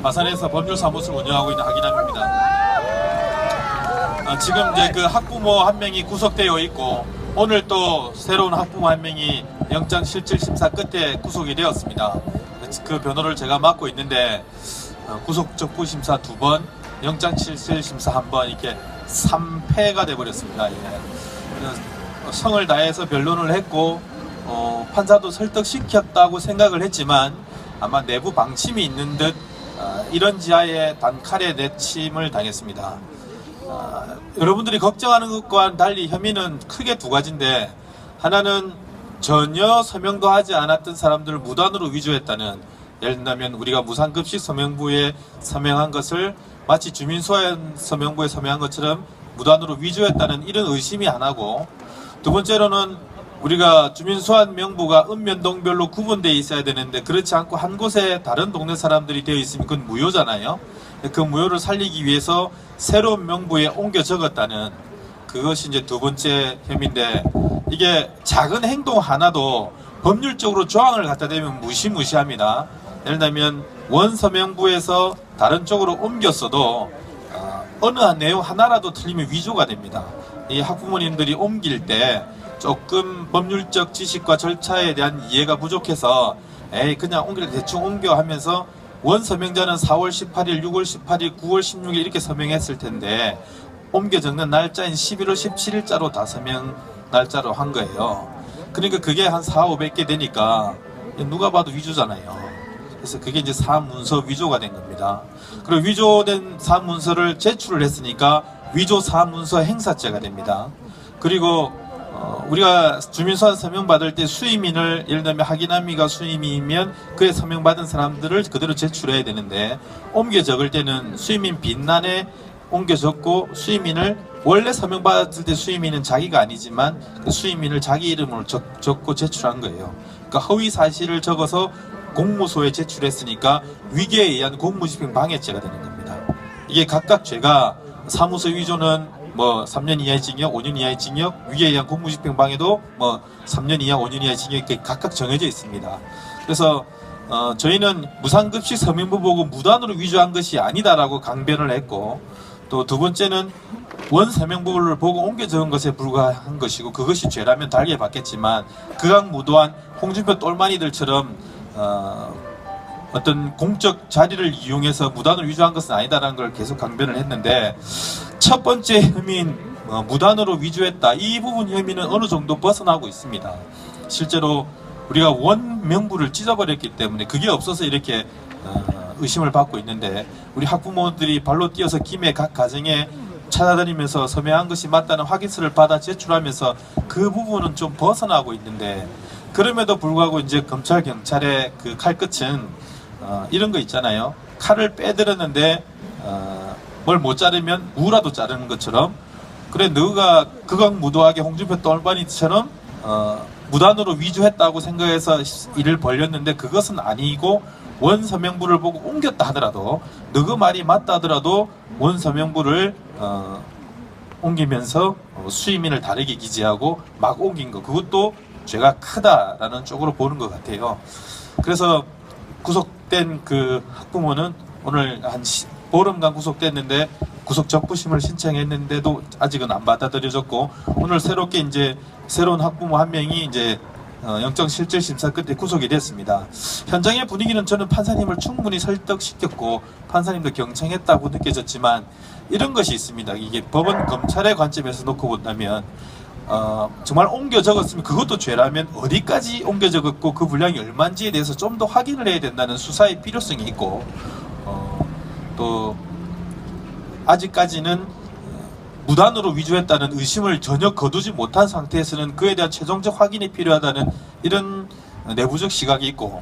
마산에서 법률사무소를 운영하고 있는 하기남입니다. 지금 이제 그 학부모 한 명이 구속되어 있고 오늘 또 새로운 학부모 한 명이 영장실질심사 끝에 구속이 되었습니다. 그 변호를 제가 맡고 있는데 구속적부심사 2번, 영장실질심사 1번 이렇게 3패가 돼버렸습니다. 예. 성을 다해서 변론을 했고 판사도 설득시켰다고 생각을 했지만 아마 내부 방침이 있는 듯 이런 지하에 단칼에 내침을 당했습니다. 여러분들이 걱정하는 것과는 달리 혐의는 크게 두 가지인데, 하나는 전혀 서명도 하지 않았던 사람들을 무단으로 위조했다는, 예를 들면 우리가 무상급식 서명부에 서명한 것을 마치 주민소환 서명부에 서명한 것처럼 무단으로 위조했다는 이런 의심이 하나고, 두 번째로는 우리가 주민소환 명부가 읍면동별로 구분되어 있어야 되는데 그렇지 않고 한 곳에 다른 동네 사람들이 되어 있으면 그건 무효잖아요. 그 무효를 살리기 위해서 새로운 명부에 옮겨 적었다는, 그것이 이제 두 번째 혐의인데, 이게 작은 행동 하나도 법률적으로 조항을 갖다 대면 무시무시합니다. 예를 들면 원서명부에서 다른 쪽으로 옮겼어도 어느 한 내용 하나라도 틀리면 위조가 됩니다. 이 학부모님들이 옮길 때 조금 법률적 지식과 절차에 대한 이해가 부족해서 그냥 옮길 때 대충 옮겨 하면서 원서명자는 4월 18일, 6월 18일, 9월 16일 이렇게 서명했을 텐데 옮겨 적는 날짜인 11월 17일자로 다 서명 날짜로 한 거예요. 그러니까 그게 한 400~500개 되니까 누가 봐도 위조잖아요. 그래서 그게 이제 사문서 위조가 된 겁니다. 그리고 위조된 사문서를 제출을 했으니까 위조 사문서 행사죄가 됩니다. 그리고 우리가 주민소환 서명 받을 때 수임인을, 예를 들면 하기남이가 수임이면 그에 서명받은 사람들을 그대로 제출해야 되는데, 옮겨 적을 때는 수임인 빈란에 옮겨 적고 수임인을, 원래 서명받을 때 수임인은 자기가 아니지만 그 수임인을 자기 이름으로 적고 제출한 거예요. 그러니까 허위 사실을 적어서 공무소에 제출했으니까 위계에 의한 공무집행 방해죄가 되는 겁니다. 이게 각각 죄가, 사무소 위조는 뭐 3년 이하의 징역, 5년 이하의 징역, 위계에 의한 공무집행 방해도 뭐 3년 이하, 5년 이하의 징역, 이렇게 각각 정해져 있습니다. 그래서 저희는 무상급식 서명부 보고 무단으로 위조한 것이 아니다라고 강변을 했고, 또 두 번째는 원 서명부를 보고 옮겨 적은 것에 불과한 것이고, 그것이 죄라면 달리 받겠지만 극악무도한 홍준표 똘마니들처럼 어떤 공적 자리를 이용해서 무단으로 위조한 것은 아니다라는 걸 계속 강변을 했는데, 첫 번째 혐의인 무단으로 위조했다, 이 부분 혐의는 어느 정도 벗어나고 있습니다. 실제로 우리가 원 명부를 찢어버렸기 때문에 그게 없어서 이렇게 의심을 받고 있는데, 우리 학부모들이 발로 뛰어서 김해 각 가정에 찾아다니면서 서명한 것이 맞다는 확인서를 받아 제출하면서 그 부분은 좀 벗어나고 있는데, 그럼에도 불구하고 이제 검찰 경찰의 그 칼끝은 이런 거 있잖아요. 칼을 빼들었는데 뭘 못 자르면 무라도 자르는 것처럼, 그래 너가 극악무도하게 홍준표 똘마니처럼 무단으로 위조했다고 생각해서 일을 벌였는데 그것은 아니고, 원서명부를 보고 옮겼다 하더라도, 너그 말이 맞다 하더라도 원서명부를 옮기면서 수임인을 다르게 기재하고 막 옮긴 거, 그것도 죄가 크다라는 쪽으로 보는 것 같아요. 그래서 구속된 그 학부모는 오늘 한 보름간 구속됐는데 구속적부심을 신청했는데도 아직은 안 받아들여졌고, 오늘 새롭게 이제 새로운 학부모 한 명이 이제 영장실질심사 끝에 구속이 됐습니다. 현장의 분위기는 저는 판사님을 충분히 설득시켰고 판사님도 경청했다고 느껴졌지만, 이런 것이 있습니다. 이게 법원 검찰의 관점에서 놓고 본다면 정말 옮겨 적었으면, 그것도 죄라면 어디까지 옮겨 적었고 그 분량이 얼마인지에 대해서 좀 더 확인을 해야 된다는 수사의 필요성이 있고, 또 아직까지는 무단으로 위조했다는 의심을 전혀 거두지 못한 상태에서는 그에 대한 최종적 확인이 필요하다는 이런 내부적 시각이 있고,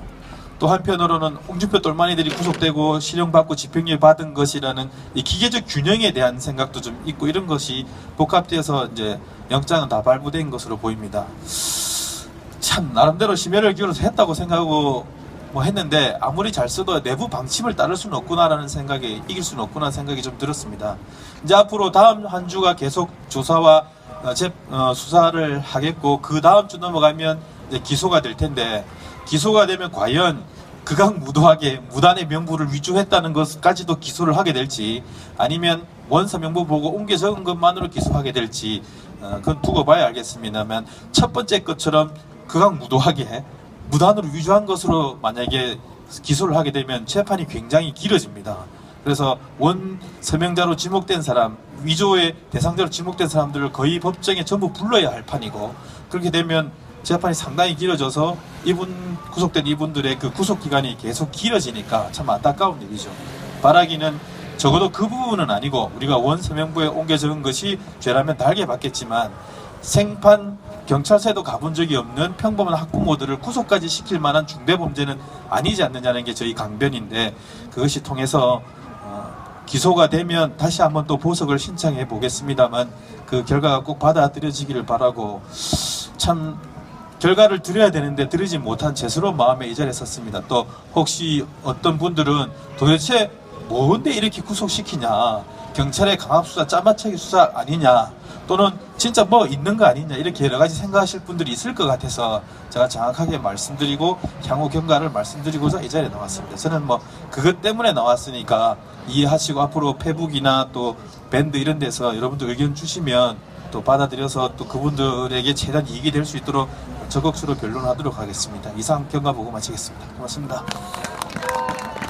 또 한편으로는 홍준표 똘마니들이 구속되고 실형받고 집행유예 받은 것이라는 이 기계적 균형에 대한 생각도 좀 있고, 이런 것이 복합돼서 이제 영장은 다 발부된 것으로 보입니다. 참 나름대로 심혈을 기울여서 했다고 생각하고 했는데, 아무리 잘 써도 내부 방침을 따를 수는 없구나라는 생각에, 이길 수는 없구나라는 생각이 좀 들었습니다. 이제 앞으로 다음 한 주가 계속 조사와 수사를 하겠고, 그 다음 주 넘어가면 이제 기소가 될 텐데, 기소가 되면 과연 극악무도하게 무단의 명부를 위조했다는 것까지도 기소를 하게 될지 아니면 원서 명부 보고 옮겨 적은 것만으로 기소하게 될지 그건 두고 봐야 알겠습니다만 첫 번째 것처럼 극악무도하게 무단으로 위조한 것으로 만약에 기소를 하게 되면 재판이 굉장히 길어집니다. 그래서 원 서명자로 지목된 사람, 위조의 대상자로 지목된 사람들을 거의 법정에 전부 불러야 할 판이고 그렇게 되면 재판이 상당히 길어져서 구속된 이분들의 그 구속 기간이 계속 길어지니까 참 안타까운 일이죠. 바라기는 적어도 그 부분은 아니고 우리가 원 서명부에 옮겨 적은 것이 죄라면 달게 받겠지만 생판 경찰서에도 가본 적이 없는 평범한 학부모들을 구속까지 시킬 만한 중대범죄는 아니지 않느냐는 게 저희 강변인데 그것이 통해서 기소가 되면 다시 한번 또 보석을 신청해 보겠습니다만 그 결과가 꼭 받아들여지기를 바라고 참 결과를 들어야 되는데 들으지 못한 죄스러운 마음에 이 자리에 섰습니다. 또 혹시 어떤 분들은 도대체 뭔데 이렇게 구속시키냐, 경찰의 강압수사, 짜맞추기 수사 아니냐, 또는 진짜 뭐 있는 거 아니냐 이렇게 여러 가지 생각하실 분들이 있을 것 같아서 제가 정확하게 말씀드리고 향후 경과를 말씀드리고자 이 자리에 나왔습니다. 저는 뭐 그것 때문에 나왔으니까 이해하시고 앞으로 페북이나 또 밴드 이런 데서 여러분들 의견 주시면 또 받아들여서 또 그분들에게 최대한 이익이 될 수 있도록 적극적으로 변론하도록 하겠습니다. 이상 경과 보고 마치겠습니다. 고맙습니다.